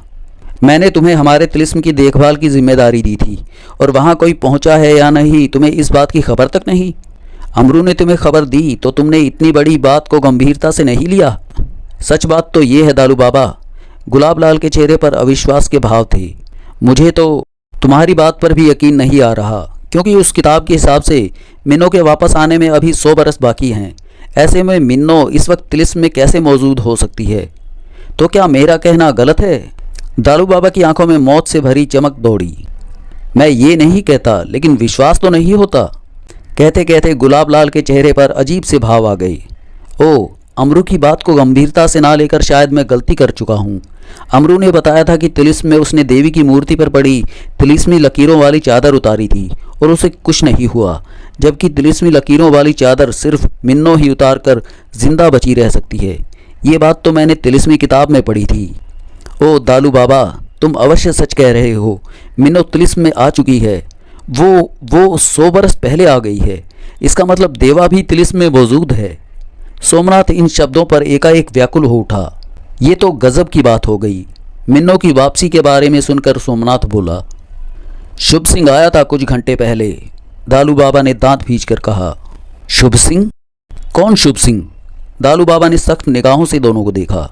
मैंने तुम्हें हमारे तिलिस्म की देखभाल की जिम्मेदारी दी थी और वहाँ कोई पहुँचा है या नहीं तुम्हें इस बात की खबर तक नहीं। अमरू ने तुम्हें खबर दी तो तुमने इतनी बड़ी बात को गंभीरता से नहीं लिया। सच बात तो ये है दालू बाबा, गुलाबलाल के चेहरे पर अविश्वास के भाव थे। मुझे तो तुम्हारी बात पर भी यकीन नहीं आ रहा, क्योंकि उस किताब के हिसाब से मिन्नो के वापस आने में अभी 100 बरस बाकी हैं। ऐसे में मिन्नो इस वक्त तिलिस्म में कैसे मौजूद हो सकती है? तो क्या मेरा कहना गलत है? दालू बाबा की आंखों में मौत से भरी चमक दौड़ी। मैं ये नहीं कहता, लेकिन विश्वास तो नहीं होता। कहते कहते गुलाबलाल के चेहरे पर अजीब से भाव आ गए। ओ, अमरू की बात को गंभीरता से ना लेकर शायद मैं गलती कर चुका हूँ। अमरू ने बताया था कि तिलिस्म में उसने देवी की मूर्ति पर पड़ी तिलिस्मी लकीरों वाली चादर उतारी थी और उसे कुछ नहीं हुआ, जबकि तिलिस्मी लकीरों वाली चादर सिर्फ मिन्नो ही उतार कर जिंदा बची रह सकती है। ये बात तो मैंने तिलिस्मी किताब में पढ़ी थी। ओ दालू बाबा, तुम अवश्य सच कह रहे हो। मिन्नो तिलिस्म में आ चुकी है। वो 100 बरस पहले आ गई है। इसका मतलब देवा भी तिलिस्म में मौजूद है। सोमनाथ इन शब्दों पर एकाएक व्याकुल हो उठा। ये तो गजब की बात हो गई। मिन्नो की वापसी के बारे में सुनकर सोमनाथ बोला, शुभ सिंह आया था कुछ घंटे पहले। दालू बाबा ने दांत भींचकर कहा। शुभ सिंह? कौन शुभ सिंह? दालू बाबा ने सख्त निगाहों से दोनों को देखा।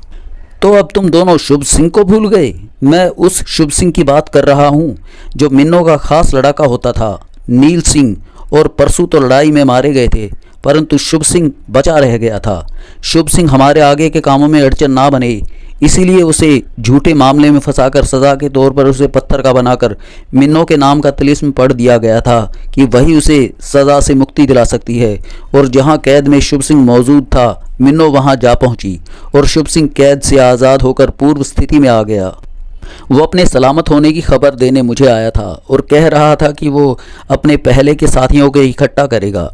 तो अब तुम दोनों शुभ सिंह को भूल गए? मैं उस शुभ सिंह की बात कर रहा हूँ जो मिन्नो का खास लड़ाका होता था। नील सिंह और परसू तो लड़ाई में मारे गए थे, परंतु शुभ सिंह बचा रह गया था। शुभ सिंह हमारे आगे के कामों में अड़चन ना बने, इसीलिए उसे झूठे मामले में फंसाकर सज़ा के तौर पर उसे पत्थर का बनाकर मिन्नो के नाम का तिलिस्म पढ़ दिया गया था कि वही उसे सज़ा से मुक्ति दिला सकती है। और जहां कैद में शुभ सिंह मौजूद था, मिन्नो वहां जा पहुंची और शुभ सिंह कैद से आज़ाद होकर पूर्व स्थिति में आ गया। वो अपने सलामत होने की खबर देने मुझे आया था और कह रहा था कि वो अपने पहले के साथियों को इकट्ठा करेगा।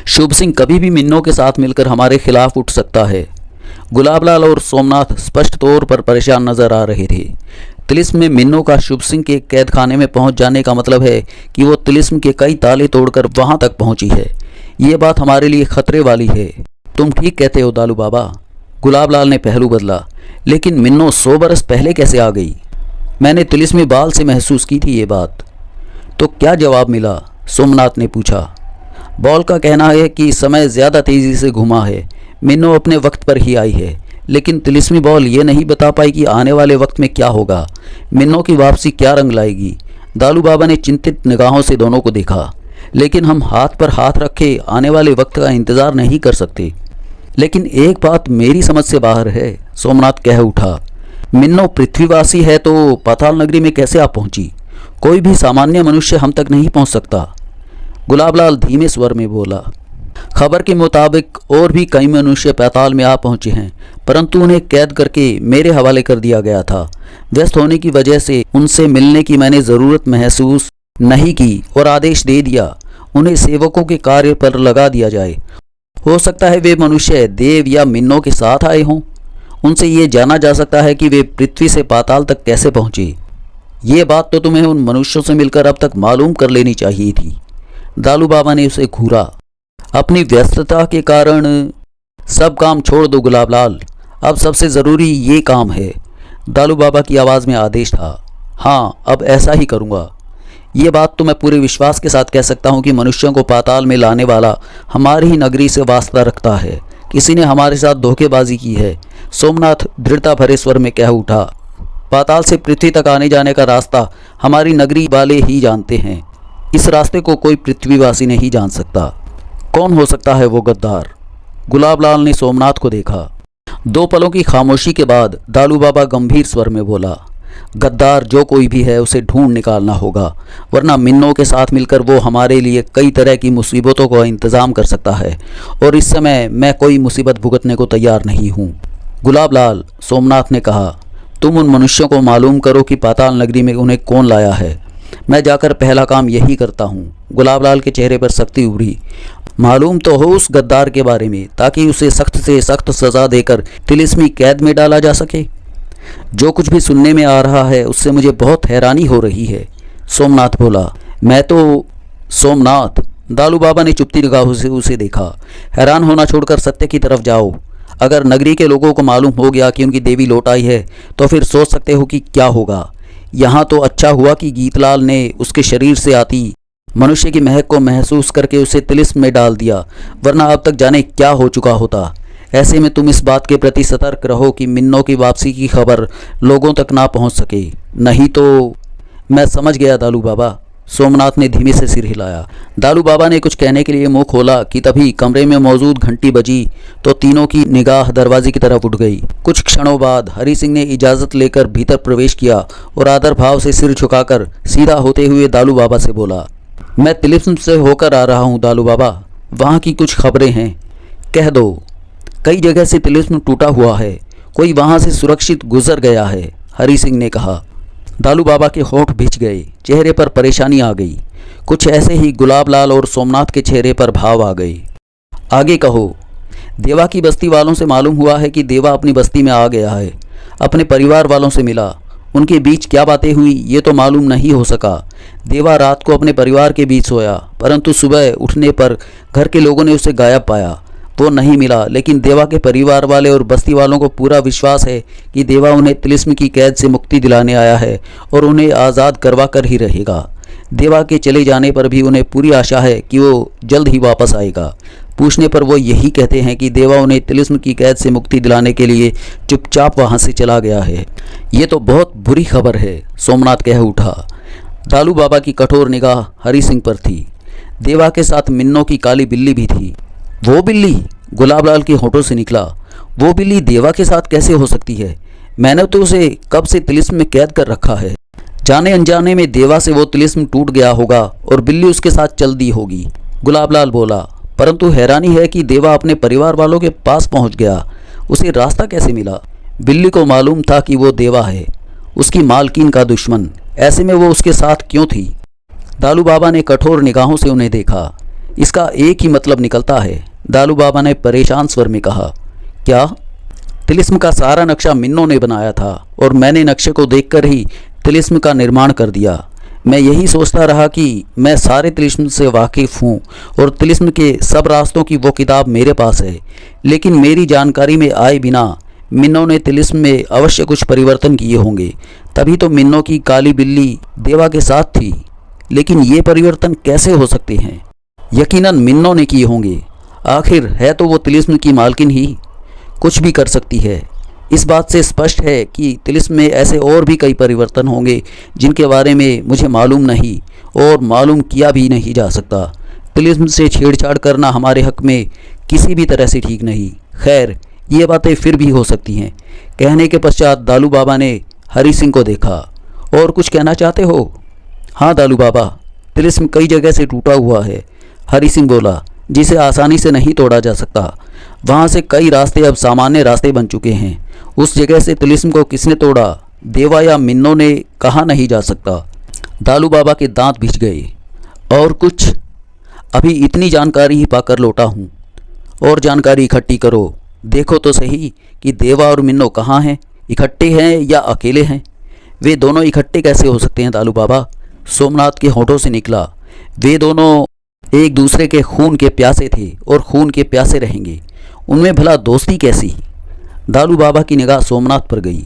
शुभ सिंह कभी भी मिन्नो के साथ मिलकर हमारे खिलाफ उठ सकता है। गुलाबलाल और सोमनाथ स्पष्ट तौर पर परेशान नजर आ रहे थे। तिलिस्म में मिन्नो का शुभ सिंह के कैद खाने में पहुंच जाने का मतलब है कि वो तिलिस्म के कई ताले तोड़कर वहां तक पहुंची है। ये बात हमारे लिए खतरे वाली है। तुम ठीक कहते हो दालू बाबा, गुलाबलाल ने पहलू बदला। लेकिन मिन्नो 100 बरस पहले कैसे आ गई? मैंने तिलिस्मी बाल से महसूस की थी ये बात। तो क्या जवाब मिला? सोमनाथ ने पूछा। बॉल का कहना है कि समय ज़्यादा तेज़ी से घुमा है। मिन्नो अपने वक्त पर ही आई है, लेकिन तिलिस्मी बॉल ये नहीं बता पाई कि आने वाले वक्त में क्या होगा। मिन्नो की वापसी क्या रंग लाएगी? दालू बाबा ने चिंतित निगाहों से दोनों को देखा। लेकिन हम हाथ पर हाथ रखे आने वाले वक्त का इंतज़ार नहीं कर सकते। लेकिन एक बात मेरी समझ से बाहर है, सोमनाथ कह उठा। मिन्नो पृथ्वीवासी है तो पाताल नगरी में कैसे आ पहुंची? कोई भी सामान्य मनुष्य हम तक नहीं पहुंच सकता। गुलाबलाल धीमे स्वर में बोला। खबर के मुताबिक और भी कई मनुष्य पाताल में आ पहुंचे हैं, परंतु उन्हें कैद करके मेरे हवाले कर दिया गया था। व्यस्त होने की वजह से उनसे मिलने की मैंने ज़रूरत महसूस नहीं की और आदेश दे दिया उन्हें सेवकों के कार्य पर लगा दिया जाए। हो सकता है वे मनुष्य देव या मिन्नो के साथ आए हों। उनसे ये जाना जा सकता है कि वे पृथ्वी से पाताल तक कैसे पहुँचे। ये बात तो तुम्हें उन मनुष्यों से मिलकर अब तक मालूम कर लेनी चाहिए थी। दालू बाबा ने उसे घूरा। अपनी व्यस्तता के कारण सब काम छोड़ दो गुलाब लाल, अब सबसे ज़रूरी ये काम है। दालू बाबा की आवाज़ में आदेश था। हाँ, अब ऐसा ही करूँगा। ये बात तो मैं पूरे विश्वास के साथ कह सकता हूँ कि मनुष्यों को पाताल में लाने वाला हमारी ही नगरी से वास्ता रखता है। किसी ने हमारे साथ धोखेबाजी की है। सोमनाथ दृढ़ता भरे स्वर में कह उठा। पाताल से पृथ्वी तक आने जाने का रास्ता हमारी नगरी वाले ही जानते हैं। इस रास्ते को कोई पृथ्वीवासी नहीं जान सकता। कौन हो सकता है वो गद्दार? गुलाब लाल ने सोमनाथ को देखा। 2 पलों की खामोशी के बाद दालू बाबा गंभीर स्वर में बोला, गद्दार जो कोई भी है उसे ढूंढ निकालना होगा, वरना मिन्नों के साथ मिलकर वो हमारे लिए कई तरह की मुसीबतों का इंतज़ाम कर सकता है, और इस समय मैं कोई मुसीबत भुगतने को तैयार नहीं हूँ। गुलाब लाल, सोमनाथ ने कहा, तुम उन मनुष्यों को मालूम करो कि पाताल नगरी में उन्हें कौन लाया है। मैं जाकर पहला काम यही करता हूँ। गुलाब लाल के चेहरे पर सख्ती उभरी। मालूम तो हो उस गद्दार के बारे में, ताकि उसे सख्त से सख्त सज़ा देकर तिलिस्मी कैद में डाला जा सके। जो कुछ भी सुनने में आ रहा है उससे मुझे बहुत हैरानी हो रही है। सोमनाथ बोला। मैं तो सोमनाथ, दालू बाबा ने चुपती निगाहों से उसे देखा। हैरान होना छोड़कर सत्य की तरफ जाओ। अगर नगरी के लोगों को मालूम हो गया कि उनकी देवी लौट आई है तो फिर सोच सकते हो कि क्या होगा। यहाँ तो अच्छा हुआ कि गीतलाल ने उसके शरीर से आती मनुष्य की महक को महसूस करके उसे तिलिस्म में डाल दिया, वरना अब तक जाने क्या हो चुका होता। ऐसे में तुम इस बात के प्रति सतर्क रहो कि मिन्नों की वापसी की खबर लोगों तक ना पहुंच सके, नहीं तो। मैं समझ गया दालू बाबा, सोमनाथ ने धीमे से सिर हिलाया। दालू बाबा ने कुछ कहने के लिए मुंह खोला कि तभी कमरे में मौजूद घंटी बजी तो तीनों की निगाह दरवाजे की तरफ उठ गई। कुछ क्षणों बाद हरि सिंह ने इजाज़त लेकर भीतर प्रवेश किया और आदर भाव से सिर झुकाकर सीधा होते हुए दालू बाबा से बोला, मैं तिलिस्म से होकर आ रहा हूँ दालू बाबा, वहाँ की कुछ खबरें हैं, कह दो। कई जगह से तिलिस्म टूटा हुआ है, कोई वहाँ से सुरक्षित गुजर गया है, हरि सिंह ने कहा। दालू बाबा के होंठ भिज गए, चेहरे पर परेशानी आ गई। कुछ ऐसे ही गुलाब लाल और सोमनाथ के चेहरे पर भाव आ गए। आगे कहो। देवा की बस्ती वालों से मालूम हुआ है कि देवा अपनी बस्ती में आ गया है। अपने परिवार वालों से मिला। उनके बीच क्या बातें हुई ये तो मालूम नहीं हो सका। देवा रात को अपने परिवार के बीच सोया, परंतु सुबह उठने पर घर के लोगों ने उसे गायब पाया। वो नहीं मिला, लेकिन देवा के परिवार वाले और बस्ती वालों को पूरा विश्वास है कि देवा उन्हें तिलिस्म की कैद से मुक्ति दिलाने आया है और उन्हें आज़ाद करवा कर ही रहेगा। देवा के चले जाने पर भी उन्हें पूरी आशा है कि वो जल्द ही वापस आएगा। पूछने पर वो यही कहते हैं कि देवा उन्हें तिलिस्म की कैद से मुक्ति दिलाने के लिए चुपचाप वहाँ से चला गया है। ये तो बहुत बुरी खबर है, सोमनाथ कह उठा। दालू बाबा की कठोर निगाह हरि सिंह पर थी। देवा के साथ मिन्नों की काली बिल्ली भी थी। वो बिल्ली? गुलाब लाल के होठों से निकला। वो बिल्ली देवा के साथ कैसे हो सकती है? मैंने तो उसे कब से तिलिस्म में कैद कर रखा है। जाने अनजाने में देवा से वो तिलिस्म टूट गया होगा और बिल्ली उसके साथ चल दी होगी, गुलाब लाल बोला। परंतु हैरानी है कि देवा अपने परिवार वालों के पास पहुंच गया। उसे रास्ता कैसे मिला? बिल्ली को मालूम था कि वो देवा है, उसकी मालकिन का दुश्मन। ऐसे में वो उसके साथ क्यों थी? दालू बाबा ने कठोर निगाहों से उन्हें देखा। इसका एक ही मतलब निकलता है, दालू बाबा ने परेशान स्वर में कहा। क्या? तिलिस्म का सारा नक्शा मिन्नों ने बनाया था और मैंने नक्शे को देखकर ही तिलिस्म का निर्माण कर दिया। मैं यही सोचता रहा कि मैं सारे तिलिस्म से वाकिफ़ हूँ और तिलिस्म के सब रास्तों की वो किताब मेरे पास है, लेकिन मेरी जानकारी में आए बिना मिन्नों ने तिलिस्म में अवश्य कुछ परिवर्तन किए होंगे। तभी तो मिन्नों की काली बिल्ली देवा के साथ थी। लेकिन ये परिवर्तन कैसे हो सकते हैं? यकीनन मिन्नों ने किए होंगे। आखिर है तो वो तिलिस्म की मालकिन ही, कुछ भी कर सकती है। इस बात से स्पष्ट है कि तिलिस्म में ऐसे और भी कई परिवर्तन होंगे जिनके बारे में मुझे मालूम नहीं और मालूम किया भी नहीं जा सकता। तिलिस्म से छेड़छाड़ करना हमारे हक में किसी भी तरह से ठीक नहीं। खैर, ये बातें फिर भी हो सकती हैं। कहने के पश्चात दालू बाबा ने हरि सिंह को देखा। और कुछ कहना चाहते हो? हाँ दालू बाबा, तिलिस्म कई जगह से टूटा हुआ है, हरि सिंह बोला, जिसे आसानी से नहीं तोड़ा जा सकता। वहाँ से कई रास्ते अब सामान्य रास्ते बन चुके हैं। उस जगह से तिलिस्म को किसने तोड़ा, देवा या मिन्नों ने, कहा नहीं जा सकता। दालू बाबा के दांत भिज गए। और कुछ? अभी इतनी जानकारी ही पाकर लौटा हूँ। और जानकारी इकट्ठी करो। देखो तो सही कि देवा और मिन्नों कहाँ हैं, इकट्ठे हैं या अकेले हैं। वे दोनों इकट्ठे कैसे हो सकते हैं दालू बाबा? सोमनाथ के होठों से निकला। वे दोनों एक दूसरे के खून के प्यासे थे और खून के प्यासे रहेंगे। उनमें भला दोस्ती कैसी? दालू बाबा की निगाह सोमनाथ पर गई।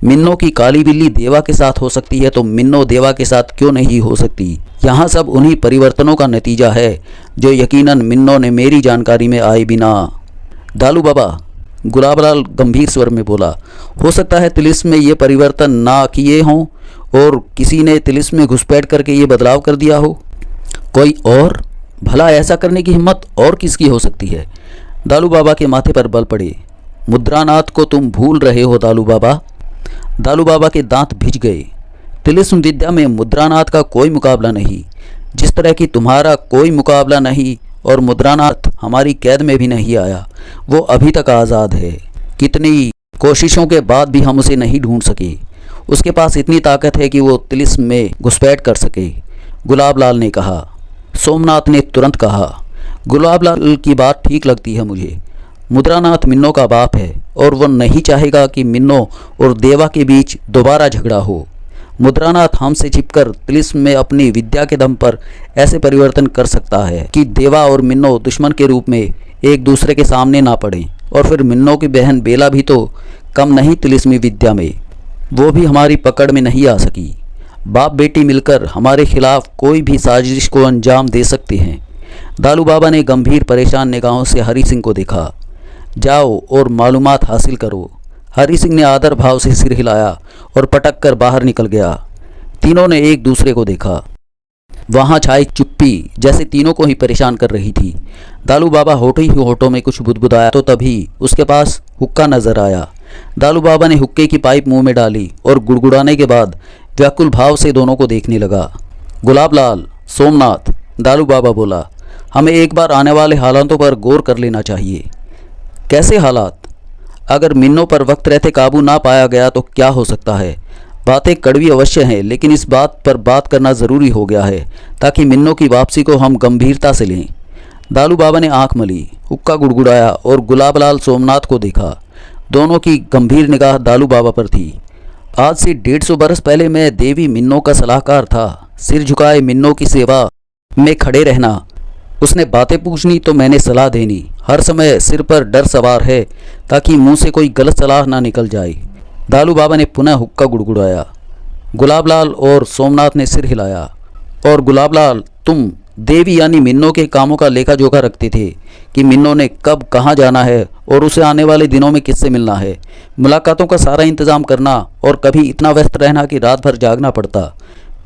मिन्नो की काली बिल्ली देवा के साथ हो सकती है तो मिन्नो देवा के साथ क्यों नहीं हो सकती? यहाँ सब उन्हीं परिवर्तनों का नतीजा है जो यकीनन मिन्नो ने मेरी जानकारी में आए बिना। दालू बाबा, गुलाबलाल गंभीर स्वर में बोला, हो सकता है तिलिस्म में ये परिवर्तन ना किए हों और किसी ने तिलिस्म में घुसपैठ करके ये बदलाव कर दिया हो। कोई और? भला ऐसा करने की हिम्मत और किसकी हो सकती है? दालू बाबा के माथे पर बल पड़े। मुद्रानाथ को तुम भूल रहे हो दालू बाबा। दालू बाबा के दांत भिज गए। तिलिस्म विद्या में मुद्रानाथ का कोई मुकाबला नहीं, जिस तरह की तुम्हारा कोई मुकाबला नहीं और मुद्रानाथ हमारी कैद में भी नहीं आया। वो अभी तक आज़ाद है। कितनी कोशिशों के बाद भी हम उसे नहीं ढूंढ सके। उसके पास इतनी ताकत है कि वो तिलिस्म में घुसपैठ कर सके। गुलाबलाल ने कहा। सोमनाथ ने तुरंत कहा, गुलाबलाल की बात ठीक लगती है मुझे। मुद्रानाथ मिन्नो का बाप है और वो नहीं चाहेगा कि मिन्नो और देवा के बीच दोबारा झगड़ा हो। मुद्रानाथ हमसे छिपकर तिलिस्म में अपनी विद्या के दम पर ऐसे परिवर्तन कर सकता है कि देवा और मिन्नो दुश्मन के रूप में एक दूसरे के सामने ना पड़ें। और फिर मिन्नो की बहन बेला भी तो कम नहीं तिलिस्मी विद्या में, वो भी हमारी पकड़ में नहीं आ सकी। बाप बेटी मिलकर हमारे खिलाफ कोई भी साजिश को अंजाम दे सकते हैं। दालू बाबा ने गंभीर परेशान निगाहों से हरि सिंह को देखा। जाओ और मालूमात हासिल करो। हरि सिंह ने आदर भाव से सिर हिलाया और पटक कर बाहर निकल गया। तीनों ने एक दूसरे को देखा। वहाँ छाई चुप्पी जैसे तीनों को ही परेशान कर रही थी। दालू बाबा होठों ही होठों में कुछ बुदबुदाया तो तभी उसके पास हुक्का नजर आया। दालू बाबा ने हुक्के की पाइप मुंह में डाली और गुड़गुड़ाने के बाद व्याकुल भाव से दोनों को देखने लगा। गुलाबलाल, सोमनाथ, दालू बाबा बोला, हमें एक बार आने वाले हालातों पर गौर कर लेना चाहिए। कैसे हालात? अगर मिन्नो पर वक्त रहते काबू ना पाया गया तो क्या हो सकता है? बातें कड़वी अवश्य हैं, लेकिन इस बात पर बात करना ज़रूरी हो गया है ताकि मिन्नो की वापसी को हम गंभीरता से लें। दालू बाबा ने आंख मली, हुक्का गुड़गुड़ाया और गुलाबलाल सोमनाथ को देखा। दोनों की गंभीर निगाह दालू बाबा पर थी। आज से 150 बरस पहले मैं देवी मिन्नो का सलाहकार था। सिर झुकाए मिन्नो की सेवा में खड़े रहना, उसने बातें पूछनी तो मैंने सलाह देनी। हर समय सिर पर डर सवार है ताकि मुंह से कोई गलत सलाह ना निकल जाए। दालू बाबा ने पुनः हुक्का गुड़गुड़ाया। गुलाबलाल और सोमनाथ ने सिर हिलाया। और गुलाबलाल, तुम देवी यानी मिन्नो के कामों का लेखा जोखा रखते थे कि मिन्नो ने कब कहाँ जाना है और उसे आने वाले दिनों में किससे मिलना है। मुलाकातों का सारा इंतजाम करना और कभी इतना व्यस्त रहना कि रात भर जागना पड़ता।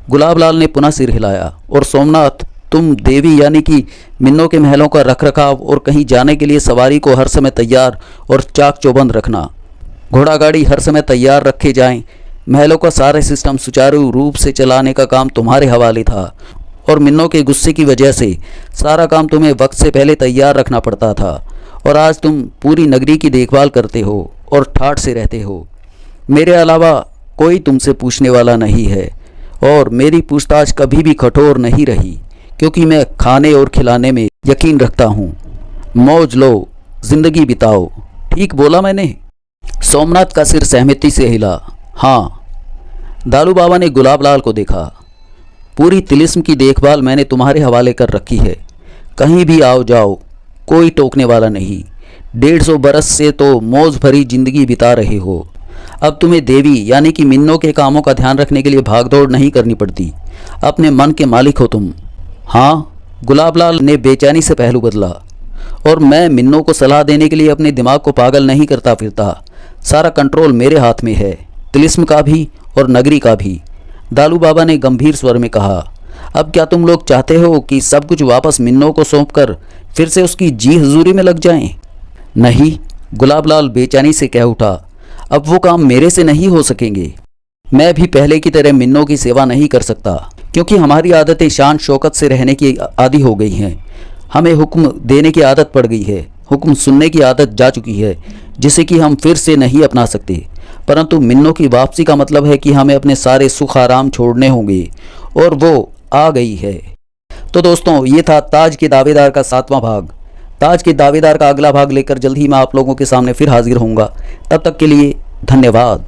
गुलाबलाल ने पुनः सिर हिलाया। और सोमनाथ, तुम देवी यानी कि मिन्नो के महलों का रखरखाव और कहीं जाने के लिए सवारी को हर समय तैयार और चाक चौबंद रखना, घोड़ा गाड़ी हर समय तैयार रखे जाएं, महलों का सारे सिस्टम सुचारू रूप से चलाने का काम तुम्हारे हवाले था। और मिन्नो के गुस्से की वजह से सारा काम तुम्हें वक्त से पहले तैयार रखना पड़ता था। और आज तुम पूरी नगरी की देखभाल करते हो और ठाठ से रहते हो। मेरे अलावा कोई तुमसे पूछने वाला नहीं है और मेरी पूछताछ कभी भी कठोर नहीं रही, क्योंकि मैं खाने और खिलाने में यकीन रखता हूँ। मौज लो, जिंदगी बिताओ। ठीक बोला मैंने? सोमनाथ का सिर सहमति से हिला। हाँ। दालू बाबा ने गुलाबलाल को देखा। पूरी तिलिस्म की देखभाल मैंने तुम्हारे हवाले कर रखी है। कहीं भी आओ जाओ, कोई टोकने वाला नहीं। 150 बरस से तो मौज भरी जिंदगी बिता रहे हो। अब तुम्हें देवी यानी कि मिन्नो के कामों का ध्यान रखने के लिए भागदौड़ नहीं करनी पड़ती। अपने मन के मालिक हो तुम। हाँ, गुलाबलाल ने बेचैनी से पहलू बदला। और मैं मिन्नो को सलाह देने के लिए अपने दिमाग को पागल नहीं करता फिरता। सारा कंट्रोल मेरे हाथ में है, तिलिस्म का भी और नगरी का भी। दालू बाबा ने गंभीर स्वर में कहा। अब क्या तुम लोग चाहते हो कि सब कुछ वापस मिन्नो को सौंपकर फिर से उसकी जी हजूरी में लग जाएं? नहीं, गुलाबलाल बेचैनी से कह उठा। अब वो काम मेरे से नहीं हो सकेंगे। मैं भी पहले की तरह मिन्नो की सेवा नहीं कर सकता, क्योंकि हमारी आदतें शान शौकत से रहने की आदी हो गई हैं। हमें हुक्म देने की आदत पड़ गई है, हुक्म सुनने की आदत जा चुकी है, जिसे कि हम फिर से नहीं अपना सकते। परंतु मिन्नो की वापसी का मतलब है कि हमें अपने सारे सुख आराम छोड़ने होंगे, और वो आ गई है। तो दोस्तों, ये था ताज के दावेदार का 7वां भाग। ताज के दावेदार का अगला भाग लेकर जल्द ही मैं आप लोगों के सामने फिर हाजिर होऊंगा। तब तक के लिए धन्यवाद।